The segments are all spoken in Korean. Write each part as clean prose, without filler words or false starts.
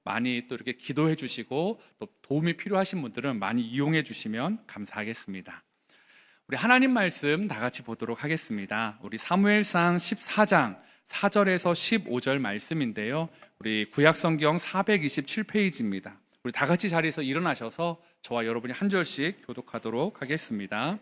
많이 또 이렇게 기도해 주시고 또 도움이 필요하신 분들은 많이 이용해 주시면 감사하겠습니다. 우리 하나님 말씀 다 같이 보도록 하겠습니다. 우리 사무엘상 14장 4절에서 15절 말씀인데요. 우리 구약성경 427페이지입니다. 우리 다 같이 자리에서 일어나셔서 저와 여러분이 한 절씩 교독하도록 하겠습니다.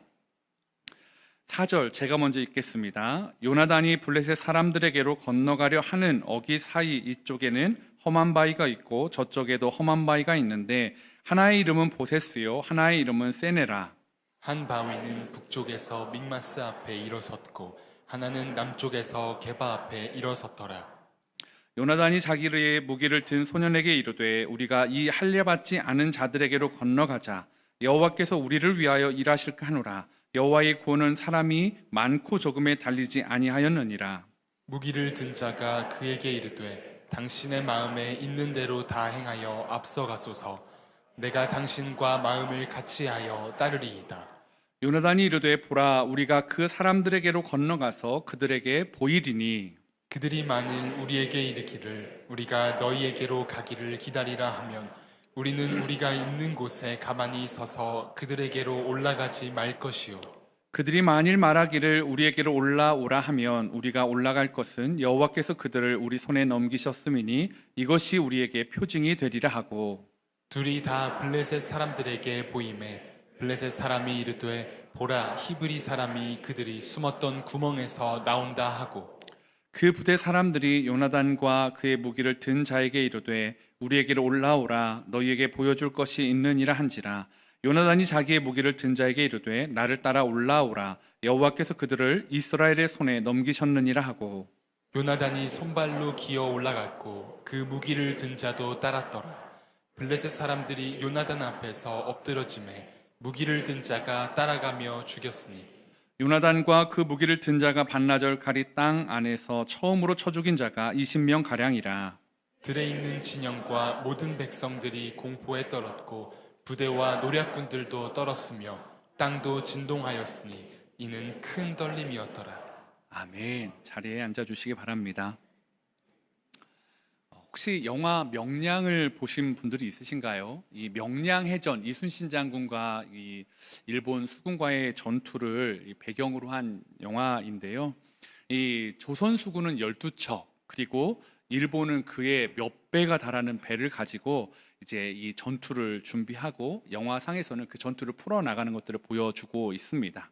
4절 제가 먼저 읽겠습니다. 요나단이 블레셋 사람들에게로 건너가려 하는 어기 사이 이쪽에는 험한 바위가 있고 저쪽에도 험한 바위가 있는데 하나의 이름은 보세스요 하나의 이름은 세네라. 한 바위는 북쪽에서 믹마스 앞에 일어섰고 하나는 남쪽에서 게바 앞에 일어섰더라. 요나단이 자기의 무기를 든 소년에게 이르되 우리가 이 할례받지 않은 자들에게로 건너가자. 여호와께서 우리를 위하여 일하실까 하노라. 여호와의 구원은 사람이 많고 적음에 달리지 아니하였느니라. 무기를 든 자가 그에게 이르되 당신의 마음에 있는 대로 다 행하여 앞서가소서. 내가 당신과 마음을 같이하여 따르리이다. 요나단이 이르되 보라 우리가 그 사람들에게로 건너가서 그들에게 보이리니 그들이 만일 우리에게 이르기를 우리가 너희에게로 가기를 기다리라 하면 우리는 우리가 있는 곳에 가만히 서서 그들에게로 올라가지 말 것이요. 그들이 만일 말하기를 우리에게로 올라오라 하면 우리가 올라갈 것은 여호와께서 그들을 우리 손에 넘기셨음이니 이것이 우리에게 표징이 되리라 하고 둘이 다 블레셋 사람들에게 보임에 블레셋 사람이 이르되 보라 히브리 사람이 그들이 숨었던 구멍에서 나온다 하고 그 부대 사람들이 요나단과 그의 무기를 든 자에게 이르되 우리에게로 올라오라 너희에게 보여줄 것이 있느니라 한지라. 요나단이 자기의 무기를 든 자에게 이르되 나를 따라 올라오라 여호와께서 그들을 이스라엘의 손에 넘기셨느니라 하고 요나단이 손발로 기어 올라갔고 그 무기를 든 자도 따랐더라. 블레셋 사람들이 요나단 앞에서 엎드러짐에 무기를 든 자가 따라가며 죽였으니 요나단과 그 무기를 든 자가 반나절 가리 땅 안에서 처음으로 쳐 죽인 자가 20명 가량이라. 들에 있는 진영과 모든 백성들이 공포에 떨었고 부대와 노략군들도 떨었으며 땅도 진동하였으니 이는 큰 떨림이었더라. 아멘. 자리에 앉아주시기 바랍니다. 혹시 영화 명량을 보신 분들이 있으신가요? 이 명량해전 이순신 장군과 이 일본 수군과의 전투를 배경으로 한 영화인데요. 이 조선 수군은 12척 그리고 일본은 그의 몇 배가 달하는 배를 가지고 이제 이 전투를 준비하고 영화상에서는 그 전투를 풀어나가는 것들을 보여주고 있습니다.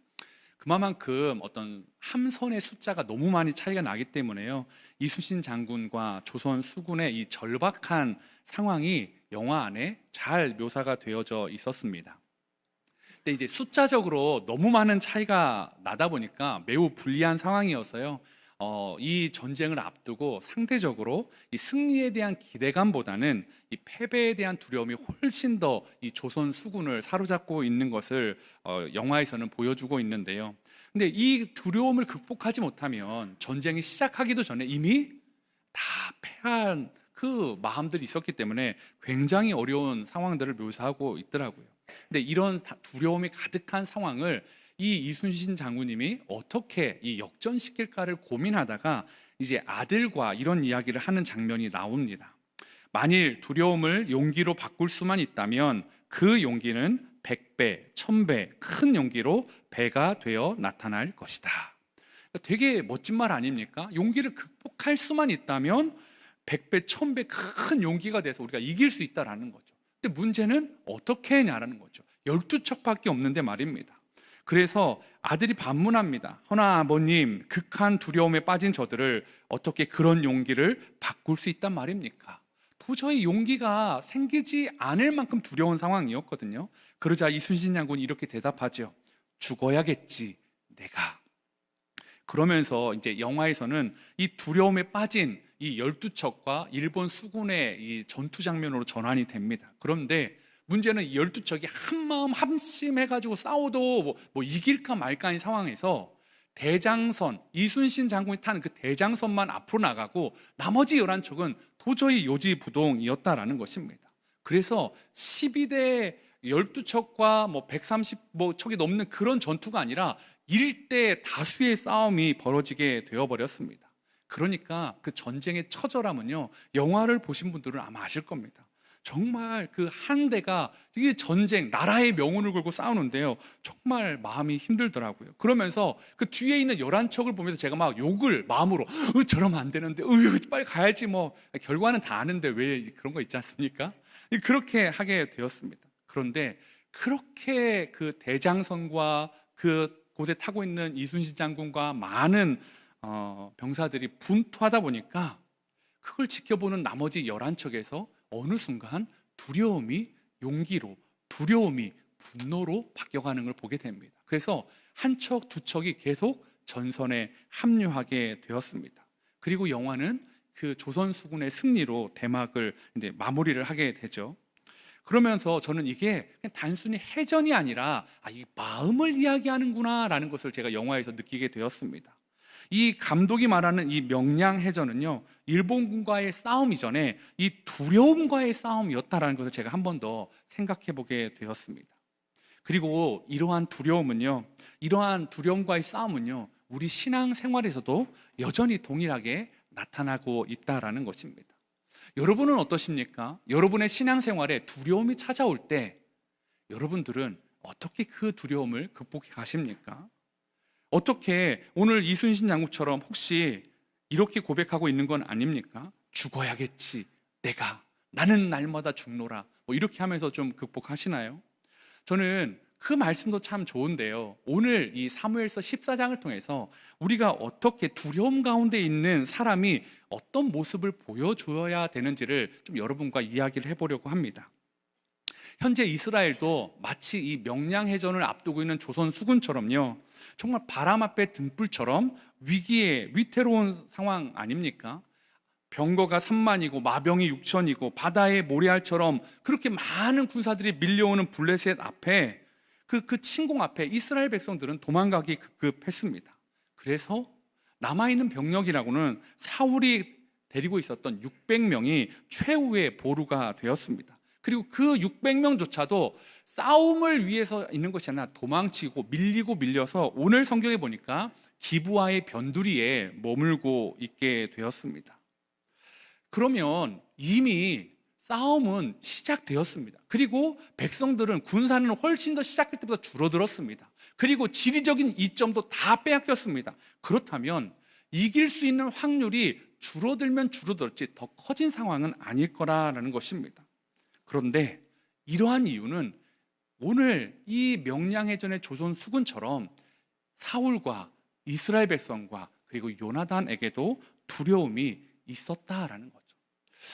그만큼 어떤 함선의 숫자가 너무 많이 차이가 나기 때문에요. 이순신 장군과 조선 수군의 이 절박한 상황이 영화 안에 잘 묘사가 되어져 있었습니다. 근데 이제 숫자적으로 너무 많은 차이가 나다 보니까 매우 불리한 상황이어서요. 이 전쟁을 앞두고 상대적으로 이 승리에 대한 기대감보다는 이 패배에 대한 두려움이 훨씬 더 이 조선 수군을 사로잡고 있는 것을 영화에서는 보여주고 있는데요. 근데 이 두려움을 극복하지 못하면 전쟁이 시작하기도 전에 이미 다 패한 그 마음들이 있었기 때문에 굉장히 어려운 상황들을 묘사하고 있더라고요. 근데 이런 두려움이 가득한 상황을 이 이순신 장군님이 어떻게 이 역전시킬까를 고민하다가 이제 아들과 이런 이야기를 하는 장면이 나옵니다. 만일 두려움을 용기로 바꿀 수만 있다면 그 용기는 100배, 1000배 큰 용기로 배가 되어 나타날 것이다. 되게 멋진 말 아닙니까? 용기를 극복할 수만 있다면 100배, 1000배 큰 용기가 돼서 우리가 이길 수 있다라는 거죠. 근데 문제는 어떻게 했냐라는 거죠. 12척밖에 없는데 말입니다. 그래서 아들이 반문합니다. 허나 아버님, 극한 두려움에 빠진 저들을 어떻게 그런 용기를 바꿀 수 있단 말입니까? 도저히 용기가 생기지 않을 만큼 두려운 상황이었거든요. 그러자 이순신 장군이 이렇게 대답하죠. 죽어야겠지, 내가. 그러면서 이제 영화에서는 이 두려움에 빠진 이 12척과 일본 수군의 이 전투 장면으로 전환이 됩니다. 그런데 문제는 이 12척이 한마음 합심해가지고 싸워도 뭐 이길까 말까인 상황에서 대장선, 이순신 장군이 탄 그 대장선만 앞으로 나가고 나머지 11척은 도저히 요지부동이었다라는 것입니다. 그래서 12대 12척과 뭐 130척이 넘는 그런 전투가 아니라 1대 다수의 싸움이 벌어지게 되어버렸습니다. 그러니까 그 전쟁의 처절함은요, 영화를 보신 분들은 아마 아실 겁니다. 정말 그 한 대가 이게 전쟁, 나라의 명운을 걸고 싸우는데요, 정말 마음이 힘들더라고요. 그러면서 그 뒤에 있는 11척을 보면서 제가 막 욕을 마음으로, 저러면 안 되는데, 빨리 가야지 뭐. 결과는 다 아는데 왜 그런 거 있지 않습니까? 그렇게 하게 되었습니다. 그런데 그렇게 그 대장선과 그 곳에 타고 있는 이순신 장군과 많은 병사들이 분투하다 보니까 그걸 지켜보는 나머지 11척에서 어느 순간 두려움이 용기로, 두려움이 분노로 바뀌어가는 걸 보게 됩니다. 그래서 한 척, 두 척이 계속 전선에 합류하게 되었습니다. 그리고 영화는 그 조선 수군의 승리로 대막을 이제 마무리를 하게 되죠. 그러면서 저는 이게 그냥 단순히 해전이 아니라 이 마음을 이야기하는구나라는 것을 제가 영화에서 느끼게 되었습니다. 이 감독이 말하는 이 명량해전은요, 일본군과의 싸움 이전에 이 두려움과의 싸움이었다라는 것을 제가 한 번 더 생각해 보게 되었습니다. 그리고 이러한 두려움과의 싸움은요, 우리 신앙생활에서도 여전히 동일하게 나타나고 있다라는 것입니다. 여러분은 어떠십니까? 여러분의 신앙생활에 두려움이 찾아올 때 여러분들은 어떻게 그 두려움을 극복해 가십니까? 어떻게 오늘 이순신 장군처럼 혹시 이렇게 고백하고 있는 건 아닙니까? 죽어야겠지, 나는 날마다 죽노라, 뭐 이렇게 하면서 좀 극복하시나요? 저는 그 말씀도 참 좋은데요, 오늘 이 사무엘서 14장을 통해서 우리가 어떻게 두려움 가운데 있는 사람이 어떤 모습을 보여줘야 되는지를 좀 여러분과 이야기를 해보려고 합니다. 현재 이스라엘도 마치 이 명량해전을 앞두고 있는 조선 수군처럼요, 정말 바람 앞에 등불처럼 위기에 위태로운 상황 아닙니까? 병거가 3만이고 마병이 6천이고 바다의 모래알처럼 그렇게 많은 군사들이 밀려오는 블레셋 앞에 그 침공 앞에 이스라엘 백성들은 도망가기 급급했습니다. 그래서 남아있는 병력이라고는 사울이 데리고 있었던 600명이 최후의 보루가 되었습니다. 그리고 그 600명조차도 싸움을 위해서 있는 것이 아니라 도망치고 밀려서 오늘 성경에 보니까 기브아의 변두리에 머물고 있게 되었습니다. 그러면 이미 싸움은 시작되었습니다. 그리고 백성들은 군사는 훨씬 더 시작할 때보다 줄어들었습니다. 그리고 지리적인 이점도 다 빼앗겼습니다. 그렇다면 이길 수 있는 확률이 줄어들면 줄어들었지 더 커진 상황은 아닐 거라는 것입니다. 그런데 이러한 이유는 오늘 이 명량해전의 조선 수군처럼 사울과 이스라엘 백성과 그리고 요나단에게도 두려움이 있었다라는 거죠.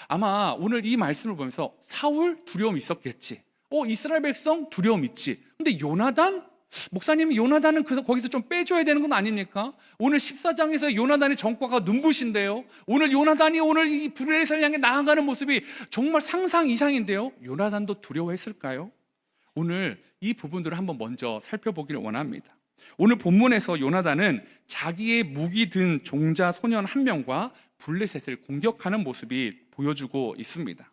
아마 오늘 이 말씀을 보면서 사울 두려움 있었겠지, 이스라엘 백성 두려움 있지, 근데 요나단? 목사님이 요나단은 거기서 좀 빼줘야 되는 건 아닙니까? 오늘 14장에서 요나단의 전과가 눈부신데요, 오늘 요나단이 오늘 이 블레셋을 향해 나아가는 모습이 정말 상상 이상인데요, 요나단도 두려워했을까요? 오늘 이 부분들을 한번 먼저 살펴보기를 원합니다. 오늘 본문에서 요나단은 자기의 무기 든 종자 소년 한 명과 블레셋을 공격하는 모습이 보여주고 있습니다.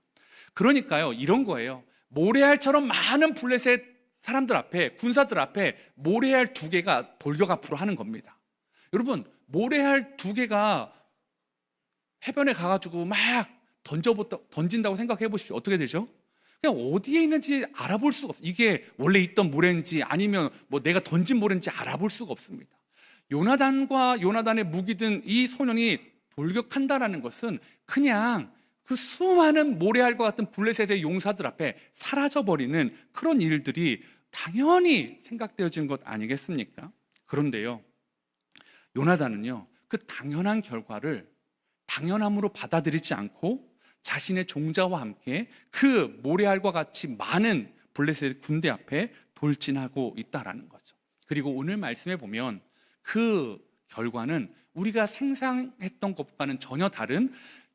그러니까요, 이런 거예요. 모래알처럼 많은 블레셋 사람들 앞에, 군사들 앞에 모래알 2개가 돌격 앞으로 하는 겁니다. 여러분, 모래알 2개가 해변에 가가지고 막 던진다고 생각해 보십시오. 어떻게 되죠? 그냥 어디에 있는지 알아볼 수가 없어요. 이게 원래 있던 모래인지 아니면 뭐 내가 던진 모래인지 알아볼 수가 없습니다. 요나단과 요나단의 무기 든 이 소년이 돌격한다라는 것은 그냥 그 수많은 모래알과 같은 블레셋의 용사들 앞에 사라져버리는 그런 일들이 당연히 생각되어지는 것 아니겠습니까? 그런데요, 요나단은요, 그 당연한 결과를 당연함으로 받아들이지 않고 자신의 종자와 함께 그 모래알과 같이 많은 블레셋 군대 앞에 돌진하고 있다라는 거죠. 그리고 오늘 말씀에 보면 그 결과는 우리가 상상했던 것과는 전혀 다른,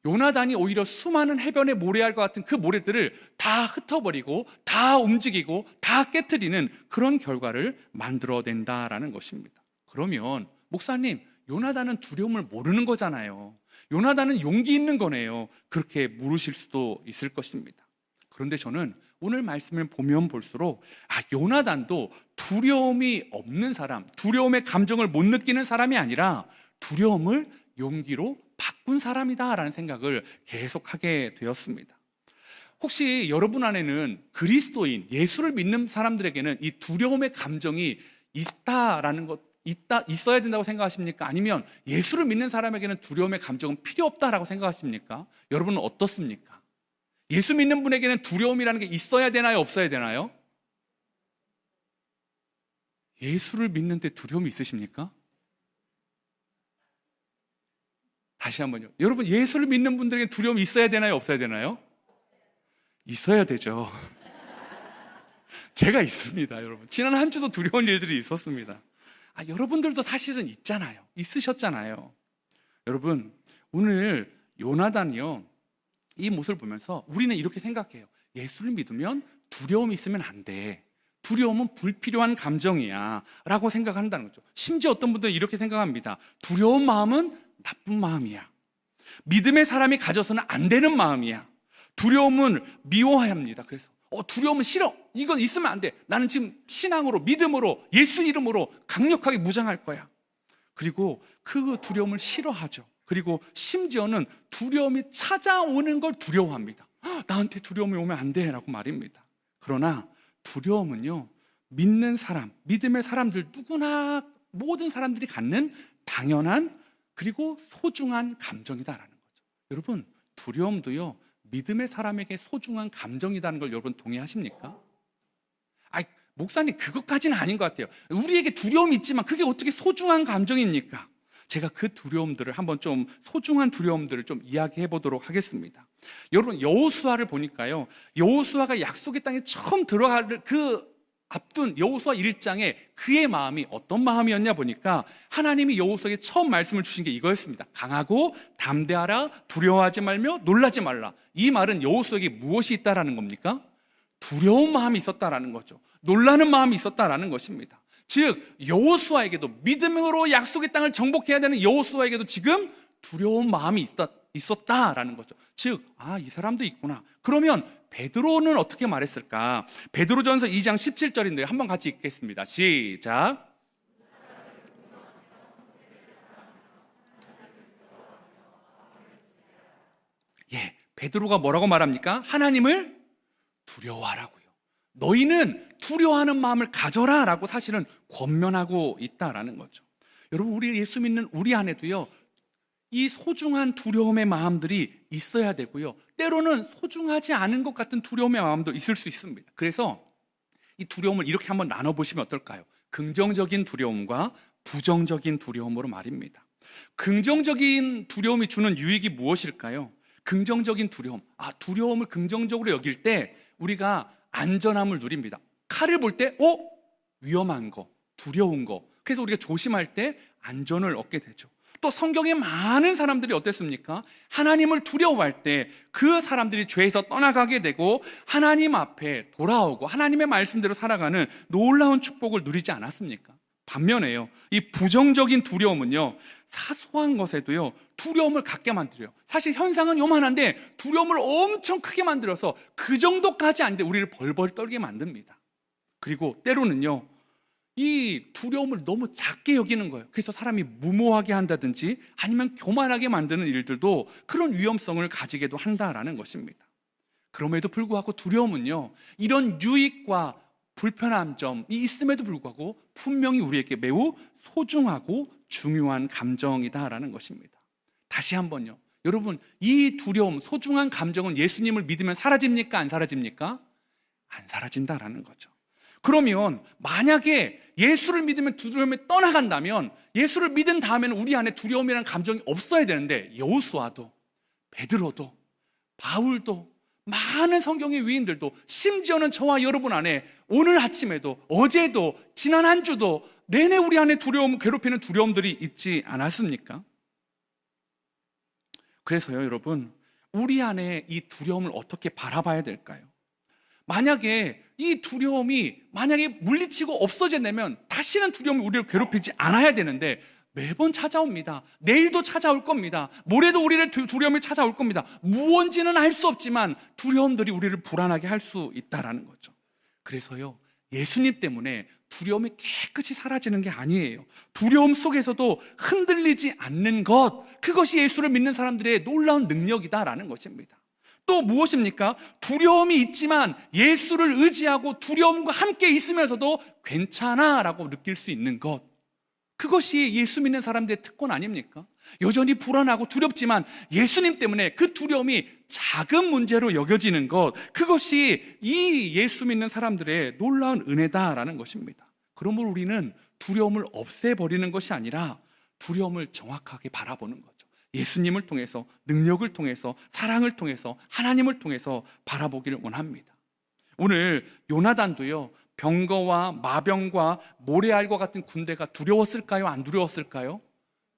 요나단이 오히려 수많은 해변의 모래알과 같은 그 모래들을 다 흩어버리고 다 움직이고 다 깨트리는 그런 결과를 만들어낸다라는 것입니다. 그러면 목사님, 요나단은 두려움을 모르는 거잖아요. 요나단은 용기 있는 거네요. 그렇게 물으실 수도 있을 것입니다. 그런데 저는 오늘 말씀을 보면 볼수록 요나단도 두려움이 없는 사람, 두려움의 감정을 못 느끼는 사람이 아니라 두려움을 용기로 나쁜 사람이다라는 생각을 계속하게 되었습니다. 혹시 여러분 안에는 그리스도인, 예수를 믿는 사람들에게는 이 두려움의 감정이 있어야 된다고 생각하십니까? 아니면 예수를 믿는 사람에게는 두려움의 감정은 필요 없다라고 생각하십니까? 여러분은 어떻습니까? 예수 믿는 분에게는 두려움이라는 게 있어야 되나요? 없어야 되나요? 예수를 믿는데 두려움이 있으십니까? 다시 한번요. 여러분, 예수를 믿는 분들에게 두려움이 있어야 되나요? 없어야 되나요? 있어야 되죠. 제가 있습니다, 여러분. 지난 한 주도 두려운 일들이 있었습니다. 여러분들도 사실은 있잖아요. 있으셨잖아요. 여러분, 오늘 요나단이요, 이 모습을 보면서 우리는 이렇게 생각해요. 예수를 믿으면 두려움이 있으면 안 돼. 두려움은 불필요한 감정이야 라고 생각한다는 거죠. 심지어 어떤 분들은 이렇게 생각합니다. 두려운 마음은 나쁜 마음이야. 믿음의 사람이 가져서는 안 되는 마음이야. 두려움은 미워해야 합니다. 그래서 두려움은 싫어. 이건 있으면 안 돼. 나는 지금 신앙으로, 믿음으로, 예수 이름으로 강력하게 무장할 거야. 그리고 그 두려움을 싫어하죠. 그리고 심지어는 두려움이 찾아오는 걸 두려워합니다. 나한테 두려움이 오면 안 돼 라고 말입니다. 그러나 두려움은요, 믿는 사람, 믿음의 사람들 누구나, 모든 사람들이 갖는 당연한 그리고 소중한 감정이다라는 거죠. 여러분, 두려움도요, 믿음의 사람에게 소중한 감정이라는 걸 여러분 동의하십니까? 목사님, 그것까지는 아닌 것 같아요. 우리에게 두려움이 있지만 그게 어떻게 소중한 감정입니까? 제가 그 두려움들을 한번 좀, 소중한 두려움들을 좀 이야기해 보도록 하겠습니다. 여러분, 여호수아를 보니까요, 여호수아가 약속의 땅에 처음 들어갈 그 앞둔 여호수아 1장에 그의 마음이 어떤 마음이었냐 보니까 하나님이 여호수아에게 처음 말씀을 주신 게 이거였습니다. 강하고 담대하라, 두려워하지 말며 놀라지 말라. 이 말은 여호수아에게 무엇이 있다라는 겁니까? 두려운 마음이 있었다라는 거죠. 놀라는 마음이 있었다라는 것입니다. 즉 여호수아에게도, 믿음으로 약속의 땅을 정복해야 되는 여호수아에게도 지금 두려운 마음이 있었다라는 거죠. 즉, 이 사람도 있구나. 그러면 베드로는 어떻게 말했을까? 베드로전서 2장 17절인데요. 한번 같이 읽겠습니다. 시작. 베드로가 뭐라고 말합니까? 하나님을 두려워하라고요. 너희는 두려워하는 마음을 가져라 라고 사실은 권면하고 있다라는 거죠. 여러분, 우리 예수 믿는 우리 안에도요, 이 소중한 두려움의 마음들이 있어야 되고요, 때로는 소중하지 않은 것 같은 두려움의 마음도 있을 수 있습니다. 그래서 이 두려움을 이렇게 한번 나눠보시면 어떨까요? 긍정적인 두려움과 부정적인 두려움으로 말입니다. 긍정적인 두려움이 주는 유익이 무엇일까요? 긍정적인 두려움, 두려움을 긍정적으로 여길 때 우리가 안전함을 누립니다. 칼을 볼 때 위험한 거, 두려운 거, 그래서 우리가 조심할 때 안전을 얻게 되죠. 또 성경에 많은 사람들이 어땠습니까? 하나님을 두려워할 때 그 사람들이 죄에서 떠나가게 되고 하나님 앞에 돌아오고 하나님의 말씀대로 살아가는 놀라운 축복을 누리지 않았습니까? 반면에요, 이 부정적인 두려움은요, 사소한 것에도요 두려움을 갖게 만들어요. 사실 현상은 요만한데 두려움을 엄청 크게 만들어서 그 정도까지 아닌데 우리를 벌벌 떨게 만듭니다. 그리고 때로는요, 이 두려움을 너무 작게 여기는 거예요. 그래서 사람이 무모하게 한다든지 아니면 교만하게 만드는 일들도 그런 위험성을 가지게도 한다라는 것입니다. 그럼에도 불구하고 두려움은요, 이런 유익과 불편한 점이 있음에도 불구하고 분명히 우리에게 매우 소중하고 중요한 감정이다라는 것입니다. 다시 한번요, 여러분, 이 두려움, 소중한 감정은 예수님을 믿으면 사라집니까? 안 사라집니까? 안 사라진다라는 거죠. 그러면 만약에 예수를 믿으면 두려움이 떠나간다면, 예수를 믿은 다음에는 우리 안에 두려움이라는 감정이 없어야 되는데, 여호수아도, 베드로도, 바울도, 많은 성경의 위인들도, 심지어는 저와 여러분 안에 오늘 아침에도, 어제도, 지난 한 주도 내내 우리 안에 두려움, 괴롭히는 두려움들이 있지 않았습니까? 그래서요, 여러분, 우리 안에 이 두려움을 어떻게 바라봐야 될까요? 만약에 이 두려움이 만약에 물리치고 없어진다면 다시는 두려움이 우리를 괴롭히지 않아야 되는데 매번 찾아옵니다. 내일도 찾아올 겁니다. 모레도 우리를 두려움이 찾아올 겁니다. 무언지는 알 수 없지만 두려움들이 우리를 불안하게 할 수 있다라는 거죠. 그래서요, 예수님 때문에 두려움이 깨끗이 사라지는 게 아니에요. 두려움 속에서도 흔들리지 않는 것, 그것이 예수를 믿는 사람들의 놀라운 능력이다라는 것입니다. 또 무엇입니까? 두려움이 있지만 예수를 의지하고 두려움과 함께 있으면서도 괜찮아라고 느낄 수 있는 것, 그것이 예수 믿는 사람들의 특권 아닙니까? 여전히 불안하고 두렵지만 예수님 때문에 그 두려움이 작은 문제로 여겨지는 것, 그것이 이 예수 믿는 사람들의 놀라운 은혜다라는 것입니다. 그러므로 우리는 두려움을 없애버리는 것이 아니라 두려움을 정확하게 바라보는 거죠. 예수님을 통해서, 능력을 통해서, 사랑을 통해서, 하나님을 통해서 바라보기를 원합니다. 오늘 요나단도요, 병거와 마병과 모래알과 같은 군대가 두려웠을까요? 안 두려웠을까요?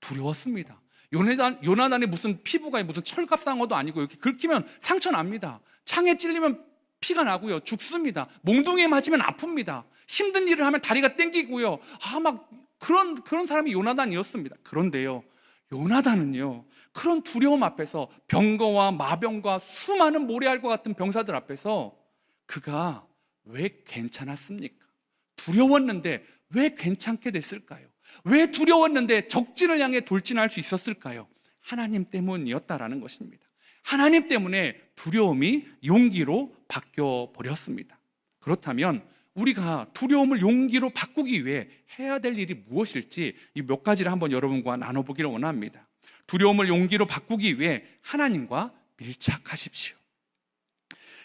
두려웠습니다. 요나단이 무슨 피부가 무슨 철갑상어도 아니고 이렇게 긁히면 상처 납니다. 창에 찔리면 피가 나고요, 죽습니다. 몽둥이에 맞으면 아픕니다. 힘든 일을 하면 다리가 땡기고요. 막 그런 사람이 요나단이었습니다. 그런데요, 요나단은요, 그런 두려움 앞에서, 병거와 마병과 수많은 모래알과 같은 병사들 앞에서 그가 왜 괜찮았습니까? 두려웠는데 왜 괜찮게 됐을까요? 왜 두려웠는데 적진을 향해 돌진할 수 있었을까요? 하나님 때문이었다라는 것입니다. 하나님 때문에 두려움이 용기로 바뀌어 버렸습니다. 그렇다면 우리가 두려움을 용기로 바꾸기 위해 해야 될 일이 무엇일지 이 몇 가지를 한번 여러분과 나눠보기를 원합니다. 두려움을 용기로 바꾸기 위해 하나님과 밀착하십시오.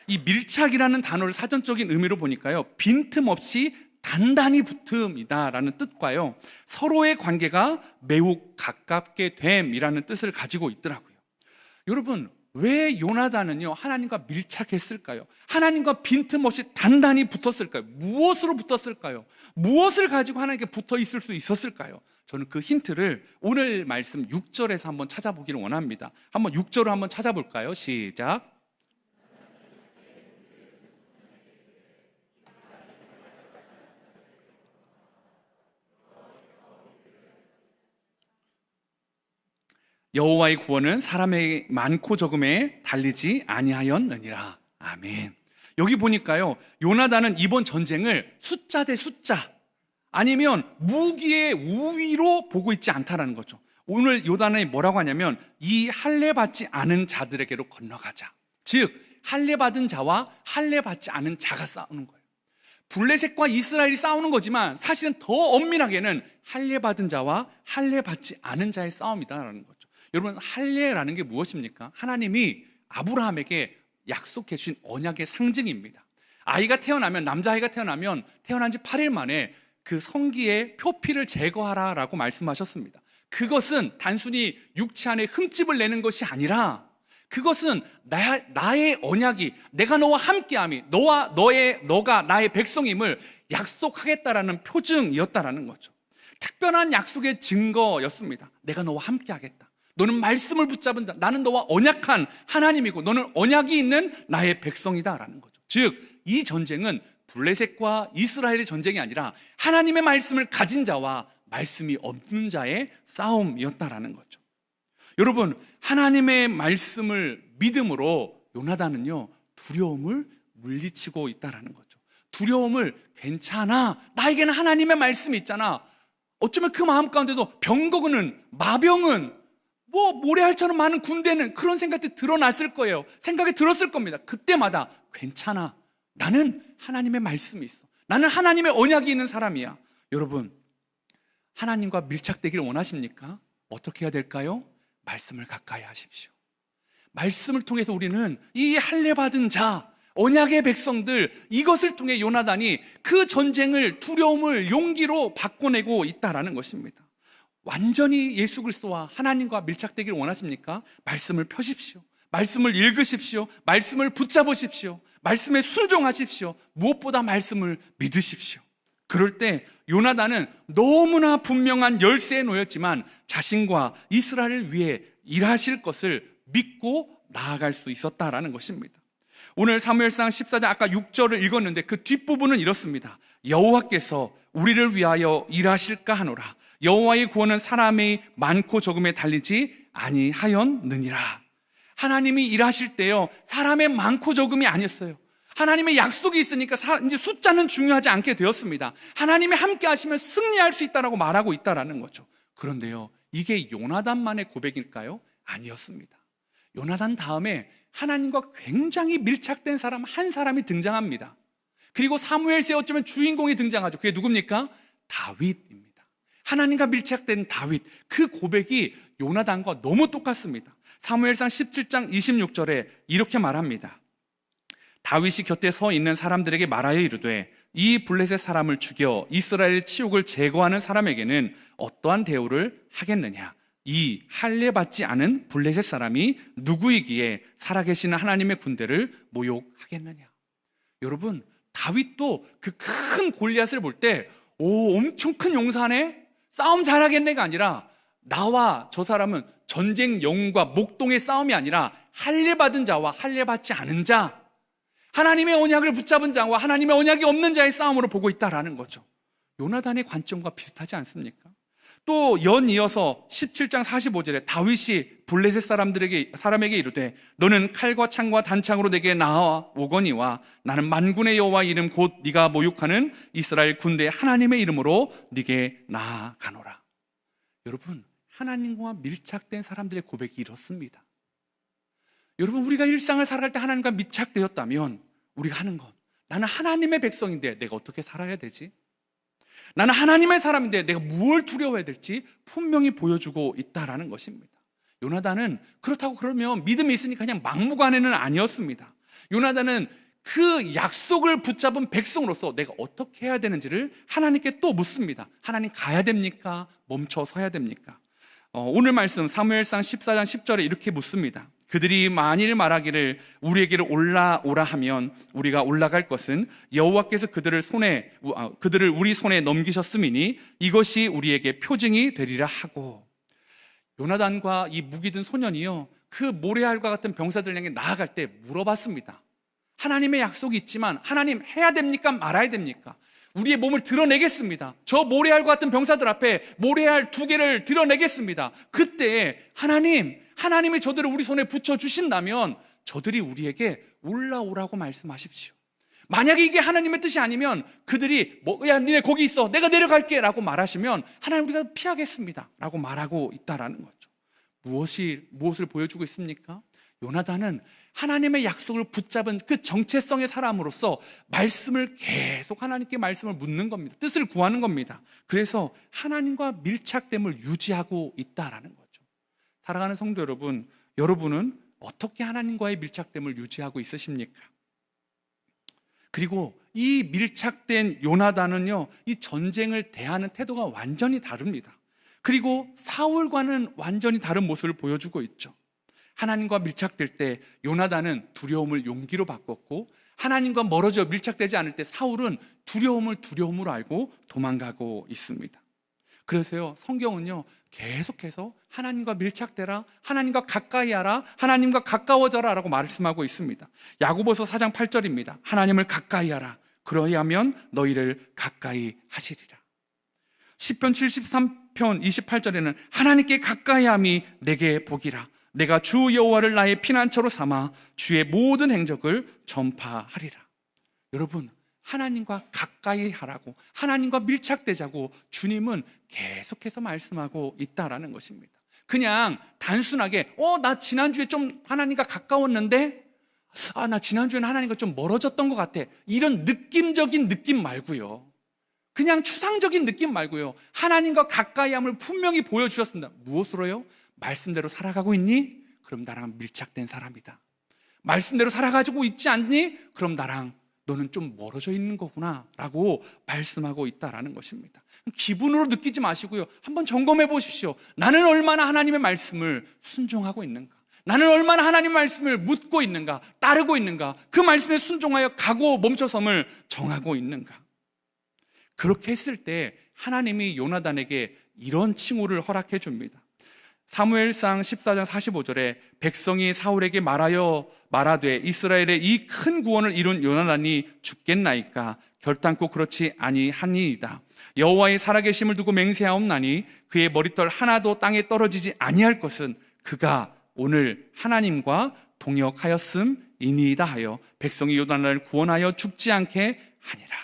이 밀착이라는 단어를 사전적인 의미로 보니까요, 빈틈없이 단단히 붙음이다라는 뜻과요, 서로의 관계가 매우 가깝게 됨이라는 뜻을 가지고 있더라고요. 여러분, 왜 요나단은요 하나님과 밀착했을까요? 하나님과 빈틈없이 단단히 붙었을까요? 무엇으로 붙었을까요? 무엇을 가지고 하나님께 붙어 있을 수 있었을까요? 저는 그 힌트를 오늘 말씀 6절에서 한번 찾아보기를 원합니다. 한번 6절을 한번 찾아볼까요? 시작. 여호와의 구원은 사람의 많고 적음에 달리지 아니하였느니라. 아멘. 여기 보니까요, 요나단은 이번 전쟁을 숫자 대 숫자, 아니면 무기의 우위로 보고 있지 않다라는 거죠. 오늘 요나단이 뭐라고 하냐면, 이 할례 받지 않은 자들에게로 건너가자. 즉 할례 받은 자와 할례 받지 않은 자가 싸우는 거예요. 블레셋과 이스라엘이 싸우는 거지만 사실은 더 엄밀하게는 할례 받은 자와 할례 받지 않은 자의 싸움이다라는 거죠. 여러분, 할례라는 게 무엇입니까? 하나님이 아브라함에게 약속해 주신 언약의 상징입니다. 아이가 태어나면, 남자아이가 태어나면 태어난 지 8일 만에 그 성기의 표피를 제거하라라고 말씀하셨습니다. 그것은 단순히 육체 안에 흠집을 내는 것이 아니라 그것은 나의 언약이, 내가 너와 함께함이, 너가 나의 백성임을 약속하겠다라는 표징이었다라는 거죠. 특별한 약속의 증거였습니다. 내가 너와 함께하겠다. 너는 말씀을 붙잡은 자, 나는 너와 언약한 하나님이고 너는 언약이 있는 나의 백성이다라는 거죠. 즉 이 전쟁은 블레셋과 이스라엘의 전쟁이 아니라 하나님의 말씀을 가진 자와 말씀이 없는 자의 싸움이었다라는 거죠. 여러분, 하나님의 말씀을 믿음으로 요나단은요 두려움을 물리치고 있다라는 거죠. 두려움을, 괜찮아, 나에게는 하나님의 말씀이 있잖아. 어쩌면 그 마음 가운데도 병거는, 마병은, 모래알처럼 많은 군대는, 그런 생각이 드러났을 거예요. 생각이 들었을 겁니다. 그때마다 괜찮아, 나는 하나님의 말씀이 있어, 나는 하나님의 언약이 있는 사람이야. 여러분, 하나님과 밀착되기를 원하십니까? 어떻게 해야 될까요? 말씀을 가까이 하십시오. 말씀을 통해서 우리는 이 할례 받은 자, 언약의 백성들, 이것을 통해 요나단이 그 전쟁을, 두려움을 용기로 바꿔내고 있다라는 것입니다. 완전히 예수 그리스도와 하나님과 밀착되기를 원하십니까? 말씀을 펴십시오. 말씀을 읽으십시오. 말씀을 붙잡으십시오. 말씀에 순종하십시오. 무엇보다 말씀을 믿으십시오. 그럴 때 요나단은 너무나 분명한 열쇠에 놓였지만 자신과 이스라엘을 위해 일하실 것을 믿고 나아갈 수 있었다라는 것입니다. 오늘 사무엘상 14장 아까 6절을 읽었는데 그 뒷부분은 이렇습니다. 여호와께서 우리를 위하여 일하실까 하노라. 여호와의 구원은 사람의 많고 적음에 달리지 아니하였느니라. 하나님이 일하실 때요, 사람의 많고 적음이 아니었어요. 하나님의 약속이 있으니까 이제 숫자는 중요하지 않게 되었습니다. 하나님이 함께 하시면 승리할 수 있다라고 말하고 있다라는 거죠. 그런데요, 이게 요나단만의 고백일까요? 아니었습니다. 요나단 다음에 하나님과 굉장히 밀착된 사람 한 사람이 등장합니다. 그리고 사무엘서에 어쩌면 주인공이 등장하죠. 그게 누굽니까? 다윗입니다. 하나님과 밀착된 다윗, 그 고백이 요나단과 너무 똑같습니다. 사무엘상 17장 26절에 이렇게 말합니다. 다윗이 곁에 서 있는 사람들에게 말하여 이르되 이 블레셋 사람을 죽여 이스라엘의 치욕을 제거하는 사람에게는 어떠한 대우를 하겠느냐? 이 할례 받지 않은 블레셋 사람이 누구이기에 살아계시는 하나님의 군대를 모욕하겠느냐? 여러분, 다윗도 그 큰 골리앗을 볼 때 엄청 큰 용사네? 싸움 잘하겠네가 아니라 나와 저 사람은 전쟁 영웅과 목동의 싸움이 아니라 할례 받은 자와 할례 받지 않은 자, 하나님의 언약을 붙잡은 자와 하나님의 언약이 없는 자의 싸움으로 보고 있다라는 거죠. 요나단의 관점과 비슷하지 않습니까? 또 연이어서 17장 45절에 다윗이 블레셋 사람에게 이르되 너는 칼과 창과 단창으로 내게 나아오거니와 나는 만군의 여호와 이름 곧 네가 모욕하는 이스라엘 군대 하나님의 이름으로 네게 나아가노라. 여러분, 하나님과 밀착된 사람들의 고백이 이렇습니다. 여러분, 우리가 일상을 살아갈 때 하나님과 밀착되었다면 우리가 하는 것, 나는 하나님의 백성인데 내가 어떻게 살아야 되지? 나는 하나님의 사람인데 내가 무엇을 두려워해야 될지 분명히 보여주고 있다라는 것입니다. 요나단은 그렇다고 그러면 믿음이 있으니까 그냥 막무가내는 아니었습니다. 요나단은 그 약속을 붙잡은 백성으로서 내가 어떻게 해야 되는지를 하나님께 또 묻습니다. 하나님, 가야 됩니까? 멈춰 서야 됩니까? 오늘 말씀 사무엘상 14장 10절에 이렇게 묻습니다. 그들이 만일 말하기를 우리에게로 올라오라 하면 우리가 올라갈 것은 여호와께서 그들을 우리 손에 넘기셨음이니 이것이 우리에게 표징이 되리라 하고. 요나단과 이 무기 든 소년이요, 그 모레알과 같은 병사들 향해 나아갈 때 물어봤습니다. 하나님의 약속이 있지만 하나님, 해야 됩니까? 말아야 됩니까? 우리의 몸을 드러내겠습니다. 저 모레알과 같은 병사들 앞에 모레알 2개를 드러내겠습니다. 그때 하나님이 저들을 우리 손에 붙여주신다면 저들이 우리에게 올라오라고 말씀하십시오. 만약에 이게 하나님의 뜻이 아니면 그들이 야, 니네 거기 있어, 내가 내려갈게 라고 말하시면 하나님, 우리가 피하겠습니다 라고 말하고 있다라는 거죠. 무엇을 보여주고 있습니까? 요나단은 하나님의 약속을 붙잡은 그 정체성의 사람으로서 말씀을 계속 하나님께 말씀을 묻는 겁니다. 뜻을 구하는 겁니다. 그래서 하나님과 밀착됨을 유지하고 있다라는 거죠. 사랑하는 성도 여러분, 여러분은 어떻게 하나님과의 밀착됨을 유지하고 있으십니까? 그리고 이 밀착된 요나단은요, 이 전쟁을 대하는 태도가 완전히 다릅니다. 그리고 사울과는 완전히 다른 모습을 보여주고 있죠. 하나님과 밀착될 때 요나단은 두려움을 용기로 바꿨고, 하나님과 멀어져 밀착되지 않을 때 사울은 두려움으로 알고 도망가고 있습니다. 그래서요, 성경은요 계속해서 하나님과 밀착되라, 하나님과 가까이 하라, 하나님과 가까워져라 라고 말씀하고 있습니다. 야고보서 4장 8절입니다. 하나님을 가까이 하라, 그러야면 너희를 가까이 하시리라. 시편 73편 28절에는 하나님께 가까이함이 내게 복이라, 내가 주 여호와를 나의 피난처로 삼아 주의 모든 행적을 전파하리라. 여러분, 하나님과 가까이 하라고, 하나님과 밀착되자고 주님은 계속해서 말씀하고 있다라는 것입니다. 그냥 단순하게 나 지난주에 좀 하나님과 가까웠는데 나 지난주에는 하나님과 좀 멀어졌던 것 같아, 이런 느낌적인 느낌 말고요, 그냥 추상적인 느낌 말고요, 하나님과 가까이함을 분명히 보여주셨습니다. 무엇으로요? 말씀대로 살아가고 있니? 그럼 나랑 밀착된 사람이다. 말씀대로 살아가지고 있지 않니? 그럼 나랑 너는 좀 멀어져 있는 거구나 라고 말씀하고 있다라는 것입니다. 기분으로 느끼지 마시고요, 한번 점검해 보십시오. 나는 얼마나 하나님의 말씀을 순종하고 있는가? 나는 얼마나 하나님의 말씀을 묻고 있는가? 따르고 있는가? 그 말씀에 순종하여 가고 멈춰섬을 정하고 있는가? 그렇게 했을 때 하나님이 요나단에게 이런 칭호를 허락해 줍니다. 사무엘상 14장 45절에 백성이 사울에게 말하되 이스라엘의 이 큰 구원을 이룬 요나단이 죽겠나이까? 결단코 그렇지 아니하니이다. 여호와의 살아계심을 두고 맹세하옵나니 그의 머리털 하나도 땅에 떨어지지 아니할 것은 그가 오늘 하나님과 동역하였음이니이다. 이니이다 하여 백성이 요단을 구원하여 죽지 않게 하니라.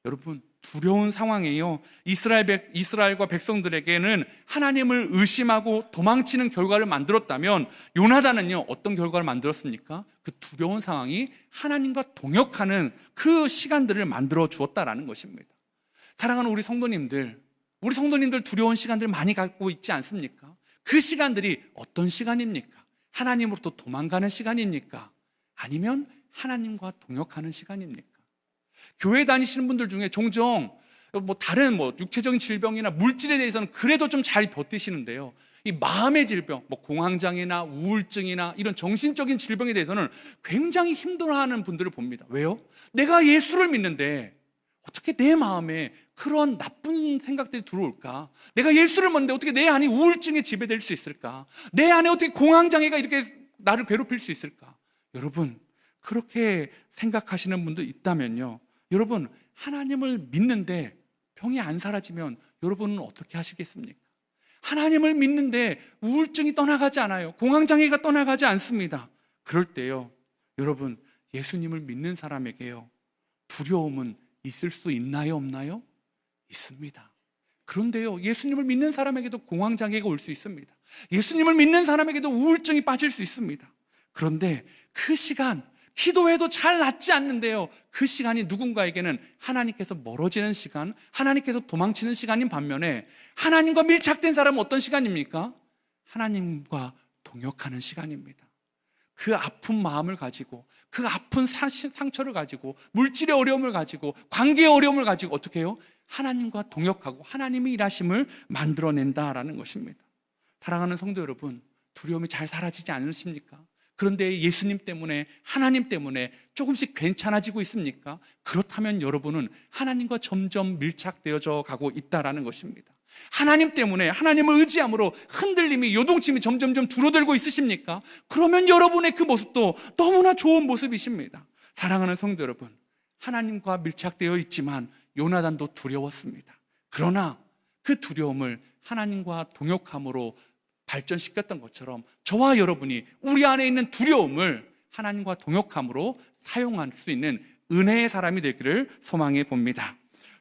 여러분, 두려운 상황이에요. 이스라엘과 백성들에게는 하나님을 의심하고 도망치는 결과를 만들었다면 요나단은요, 어떤 결과를 만들었습니까? 그 두려운 상황이 하나님과 동역하는 그 시간들을 만들어 주었다라는 것입니다. 사랑하는 우리 성도님들 두려운 시간들 많이 갖고 있지 않습니까? 그 시간들이 어떤 시간입니까? 하나님으로부터 도망가는 시간입니까? 아니면 하나님과 동역하는 시간입니까? 교회 다니시는 분들 중에 종종 다른 육체적인 질병이나 물질에 대해서는 그래도 좀 잘 버티시는데요, 이 마음의 질병, 공황장애나 우울증이나 이런 정신적인 질병에 대해서는 굉장히 힘들어하는 분들을 봅니다. 왜요? 내가 예수를 믿는데 어떻게 내 마음에 그런 나쁜 생각들이 들어올까? 내가 예수를 믿는데 어떻게 내 안이 우울증에 지배될 수 있을까? 내 안에 어떻게 공황장애가 이렇게 나를 괴롭힐 수 있을까? 여러분, 그렇게 생각하시는 분도 있다면요, 여러분, 하나님을 믿는데 병이 안 사라지면 여러분은 어떻게 하시겠습니까? 하나님을 믿는데 우울증이 떠나가지 않아요. 공황장애가 떠나가지 않습니다. 그럴 때요, 여러분, 예수님을 믿는 사람에게요, 두려움은 있을 수 있나요, 없나요? 있습니다. 그런데요, 예수님을 믿는 사람에게도 공황장애가 올 수 있습니다. 예수님을 믿는 사람에게도 우울증이 빠질 수 있습니다. 그런데 그 시간, 기도해도 잘 낫지 않는데요, 그 시간이 누군가에게는 하나님께서 멀어지는 시간, 하나님께서 도망치는 시간인 반면에 하나님과 밀착된 사람은 어떤 시간입니까? 하나님과 동역하는 시간입니다. 그 아픈 마음을 가지고, 그 아픈 상처를 가지고, 물질의 어려움을 가지고, 관계의 어려움을 가지고 어떻게 해요? 하나님과 동역하고 하나님의 일하심을 만들어낸다라는 것입니다. 사랑하는 성도 여러분, 두려움이 잘 사라지지 않으십니까? 그런데 예수님 때문에, 하나님 때문에 조금씩 괜찮아지고 있습니까? 그렇다면 여러분은 하나님과 점점 밀착되어져 가고 있다라는 것입니다. 하나님 때문에, 하나님을 의지함으로 흔들림이, 요동침이 점점점 줄어들고 있으십니까? 그러면 여러분의 그 모습도 너무나 좋은 모습이십니다. 사랑하는 성도 여러분, 하나님과 밀착되어 있지만 요나단도 두려웠습니다. 그러나 그 두려움을 하나님과 동역함으로 발전시켰던 것처럼 저와 여러분이 우리 안에 있는 두려움을 하나님과 동역함으로 사용할 수 있는 은혜의 사람이 되기를 소망해 봅니다.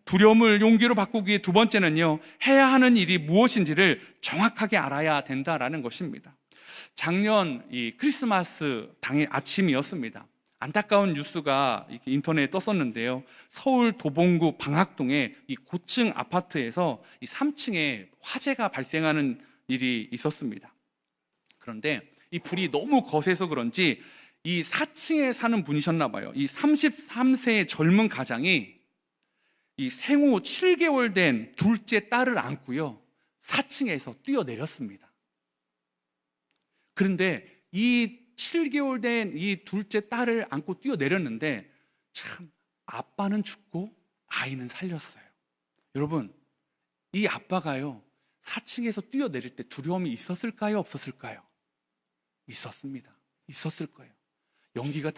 두려움을 용기로 바꾸기 위해 두 번째는요, 해야 하는 일이 무엇인지를 정확하게 알아야 된다라는 것입니다. 작년 이 크리스마스 당일 아침이었습니다. 안타까운 뉴스가 인터넷에 떴었는데요, 서울 도봉구 방학동의 이 고층 아파트에서 이 3층에 화재가 발생하는 일이 있었습니다. 그런데 이 불이 너무 거세서 그런지 이 4층에 사는 분이셨나 봐요. 이 33세의 젊은 가장이 이 생후 7개월 된 둘째 딸을 안고요, 4층에서 뛰어내렸습니다. 그런데 이 7개월 된 이 둘째 딸을 안고 뛰어내렸는데 참, 아빠는 죽고 아이는 살렸어요. 여러분, 이 아빠가요, 4층에서 뛰어내릴 때 두려움이 있었을까요, 없었을까요? 있었습니다. 있었을 거예요. 연기가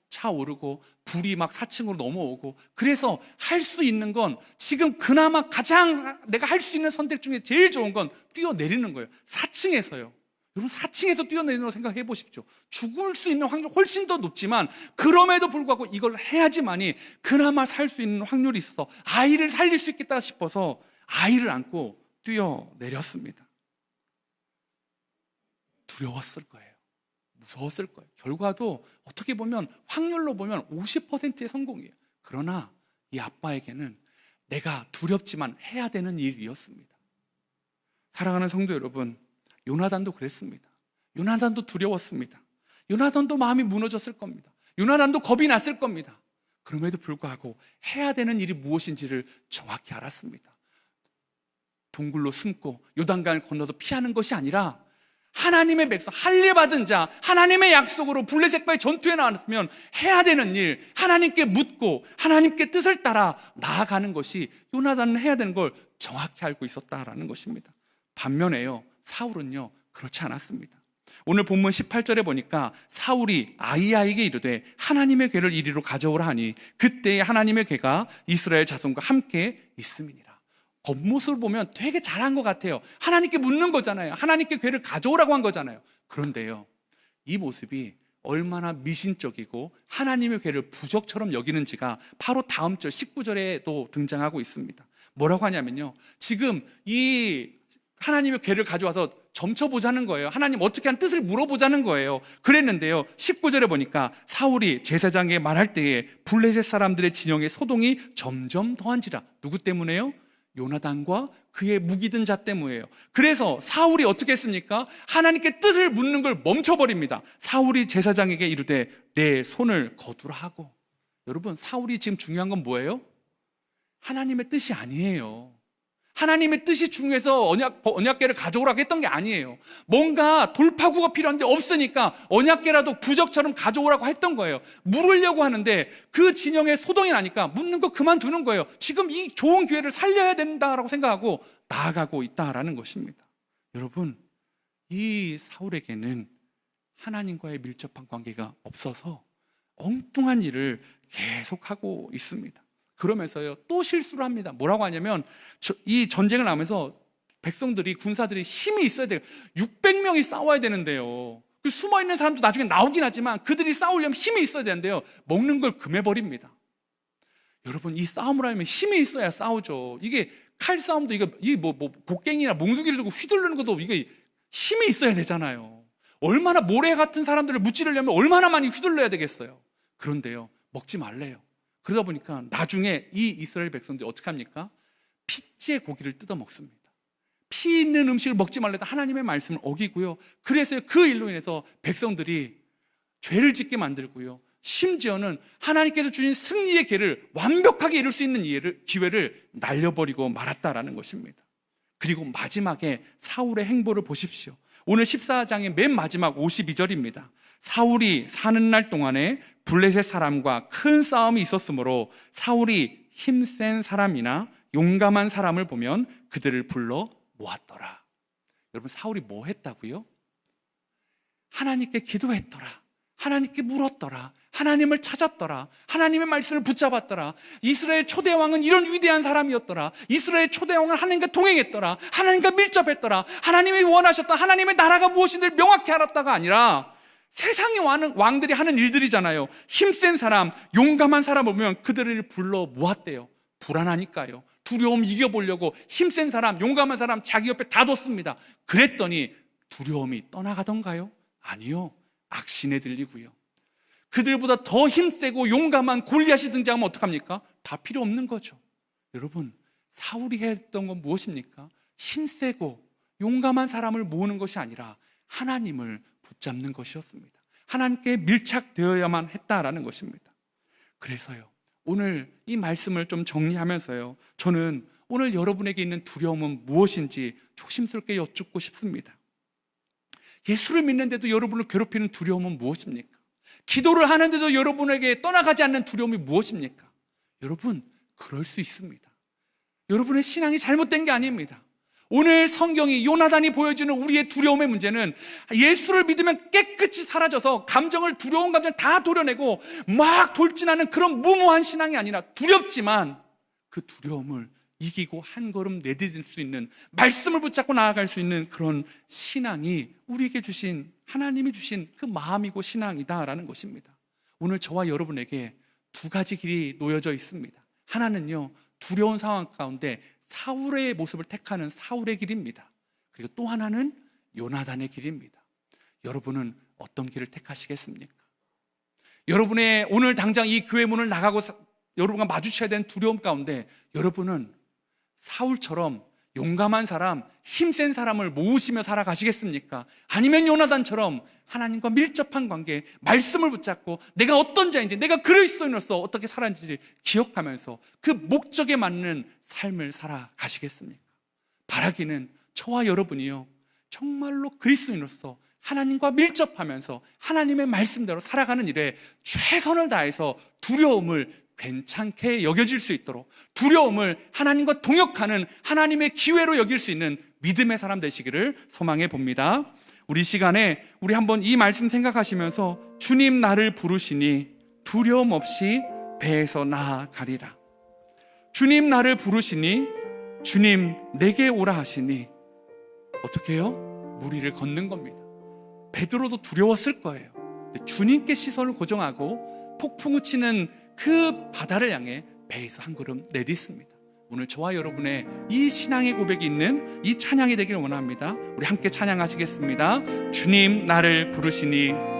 차오르고 불이 막 4층으로 넘어오고, 그래서 할 수 있는 건 지금 그나마 가장 내가 할 수 있는 선택 중에 제일 좋은 건 뛰어내리는 거예요. 4층에서요. 여러분, 4층에서 뛰어내리는 거 생각해 보십시오. 죽을 수 있는 확률이 훨씬 더 높지만 그럼에도 불구하고 이걸 해야지만이 그나마 살 수 있는 확률이 있어서 아이를 살릴 수 있겠다 싶어서 아이를 안고 뛰어내렸습니다. 두려웠을 거예요. 무서웠을 거예요. 결과도 어떻게 보면 확률로 보면 50%의 성공이에요. 그러나 이 아빠에게는 내가 두렵지만 해야 되는 일이었습니다. 사랑하는 성도 여러분, 요나단도 그랬습니다. 요나단도 두려웠습니다. 요나단도 마음이 무너졌을 겁니다. 요나단도 겁이 났을 겁니다. 그럼에도 불구하고 해야 되는 일이 무엇인지를 정확히 알았습니다. 동굴로 숨고 요단강을 건너서 피하는 것이 아니라 하나님의 백성, 할례받은 자, 하나님의 약속으로 블레셋과의 전투에 나왔으면 해야 되는 일, 하나님께 묻고 하나님께 뜻을 따라 나아가는 것이 요나단은 해야 되는 걸 정확히 알고 있었다라는 것입니다. 반면에요, 사울은요, 그렇지 않았습니다. 오늘 본문 18절에 보니까 사울이 아히야에게 이르되 하나님의 궤를 이리로 가져오라 하니 그때 하나님의 궤가 이스라엘 자손과 함께 있음이니라. 겉모습을 보면 되게 잘한 것 같아요. 하나님께 묻는 거잖아요. 하나님께 궤를 가져오라고 한 거잖아요. 그런데요, 이 모습이 얼마나 미신적이고 하나님의 괴를 부적처럼 여기는지가 바로 다음 절 19절에도 등장하고 있습니다. 뭐라고 하냐면요, 지금 이 하나님의 괴를 가져와서 점쳐보자는 거예요. 하나님 어떻게 한 뜻을 물어보자는 거예요. 그랬는데요, 19절에 보니까 사울이 제사장에게 말할 때에 블레셋 사람들의 진영의 소동이 점점 더한지라. 누구 때문에요? 요나단과 그의 무기 든 자 때문이에요. 그래서 사울이 어떻게 했습니까? 하나님께 뜻을 묻는 걸 멈춰버립니다. 사울이 제사장에게 이르되 내 손을 거두라 하고. 여러분, 사울이 지금 중요한 건 뭐예요? 하나님의 뜻이 아니에요. 하나님의 뜻이 중요해서 언약궤를 가져오라고 했던 게 아니에요. 뭔가 돌파구가 필요한데 없으니까 언약궤라도 부적처럼 가져오라고 했던 거예요. 물으려고 하는데 그 진영에 소동이 나니까 묻는 거 그만두는 거예요. 지금 이 좋은 기회를 살려야 된다라고 생각하고 나아가고 있다라는 것입니다. 여러분, 이 사울에게는 하나님과의 밀접한 관계가 없어서 엉뚱한 일을 계속하고 있습니다. 그러면서요, 또 실수를 합니다. 뭐라고 하냐면, 이 전쟁을 하면서 백성들이, 군사들이 힘이 있어야 돼요. 600명이 싸워야 되는데요, 그 숨어있는 사람도 나중에 나오긴 하지만 그들이 싸우려면 힘이 있어야 되는데요, 먹는 걸 금해버립니다. 여러분, 이 싸움을 하려면 힘이 있어야 싸우죠. 이게 칼싸움도 이게 곡괭이나 몽둥이를 들고 휘두르는 것도 이게 힘이 있어야 되잖아요. 얼마나 모래 같은 사람들을 무찌르려면 얼마나 많이 휘둘러야 되겠어요. 그런데요, 먹지 말래요. 그러다 보니까 나중에 이 이스라엘 백성들이 어떻게 합니까? 핏째 고기를 뜯어 먹습니다. 피 있는 음식을 먹지 말래도 하나님의 말씀을 어기고요. 그래서 그 일로 인해서 백성들이 죄를 짓게 만들고요, 심지어는 하나님께서 주신 승리의 기회를 완벽하게 이룰 수 있는 기회를 날려버리고 말았다라는 것입니다. 그리고 마지막에 사울의 행보를 보십시오. 오늘 14장의 맨 마지막 52절입니다. 사울이 사는 날 동안에 블레셋 사람과 큰 싸움이 있었으므로 사울이 힘센 사람이나 용감한 사람을 보면 그들을 불러 모았더라. 여러분, 사울이 뭐 했다고요? 하나님께 기도했더라. 하나님께 물었더라. 하나님을 찾았더라. 하나님의 말씀을 붙잡았더라. 이스라엘 초대왕은 이런 위대한 사람이었더라. 이스라엘 초대왕은 하나님과 동행했더라. 하나님과 밀접했더라. 하나님이 원하셨던 하나님의 나라가 무엇인지를 명확히 알았다가 아니라 세상의 왕들이 하는 일들이잖아요. 힘센 사람, 용감한 사람을 보면 그들을 불러 모았대요. 불안하니까요. 두려움 이겨보려고 힘센 사람, 용감한 사람 자기 옆에 다 뒀습니다. 그랬더니 두려움이 떠나가던가요? 아니요, 악신에 들리고요. 그들보다 더 힘세고 용감한 골리앗이 등장하면 어떡합니까? 다 필요 없는 거죠. 여러분, 사울이 했던 건 무엇입니까? 힘세고 용감한 사람을 모으는 것이 아니라 하나님을 붙잡는 것이었습니다. 하나님께 밀착되어야만 했다라는 것입니다. 그래서요, 오늘 이 말씀을 좀 정리하면서요, 저는 오늘 여러분에게 있는 두려움은 무엇인지 조심스럽게 여쭙고 싶습니다. 예수를 믿는데도 여러분을 괴롭히는 두려움은 무엇입니까? 기도를 하는데도 여러분에게 떠나가지 않는 두려움이 무엇입니까? 여러분, 그럴 수 있습니다. 여러분의 신앙이 잘못된 게 아닙니다. 오늘 성경이, 요나단이 보여주는 우리의 두려움의 문제는 예수를 믿으면 깨끗이 사라져서 두려운 감정을 다 도려내고 막 돌진하는 그런 무모한 신앙이 아니라, 두렵지만 그 두려움을 이기고 한 걸음 내디딜 수 있는, 말씀을 붙잡고 나아갈 수 있는 그런 신앙이 우리에게 주신, 하나님이 주신 그 마음이고 신앙이다라는 것입니다. 오늘 저와 여러분에게 두 가지 길이 놓여져 있습니다. 하나는요, 두려운 상황 가운데 사울의 모습을 택하는 사울의 길입니다. 그리고 또 하나는 요나단의 길입니다. 여러분은 어떤 길을 택하시겠습니까? 여러분의 오늘 당장 이 교회 문을 나가고 여러분과 마주쳐야 되는 두려움 가운데 여러분은 사울처럼 용감한 사람, 힘센 사람을 모으시며 살아가시겠습니까? 아니면 요나단처럼 하나님과 밀접한 관계, 말씀을 붙잡고 내가 어떤 자인지, 내가 그리스도인으로서 어떻게 살았는지 기억하면서 그 목적에 맞는 삶을 살아가시겠습니까? 바라기는 저와 여러분이요, 정말로 그리스도인으로서 하나님과 밀접하면서 하나님의 말씀대로 살아가는 일에 최선을 다해서 두려움을 괜찮게 여겨질 수 있도록, 두려움을 하나님과 동역하는 하나님의 기회로 여길 수 있는 믿음의 사람 되시기를 소망해 봅니다. 우리 시간에 우리 한번 이 말씀 생각하시면서, 주님 나를 부르시니 두려움 없이 배에서 나아가리라. 주님 나를 부르시니, 주님 내게 오라 하시니 어떻게 해요? 무리를 걷는 겁니다. 베드로도 두려웠을 거예요. 주님께 시선을 고정하고 폭풍우 치는 그 바다를 향해 배에서 한 걸음 내딛습니다. 오늘 저와 여러분의 이 신앙의 고백이 있는 이 찬양이 되기를 원합니다. 우리 함께 찬양하시겠습니다. 주님 나를 부르시니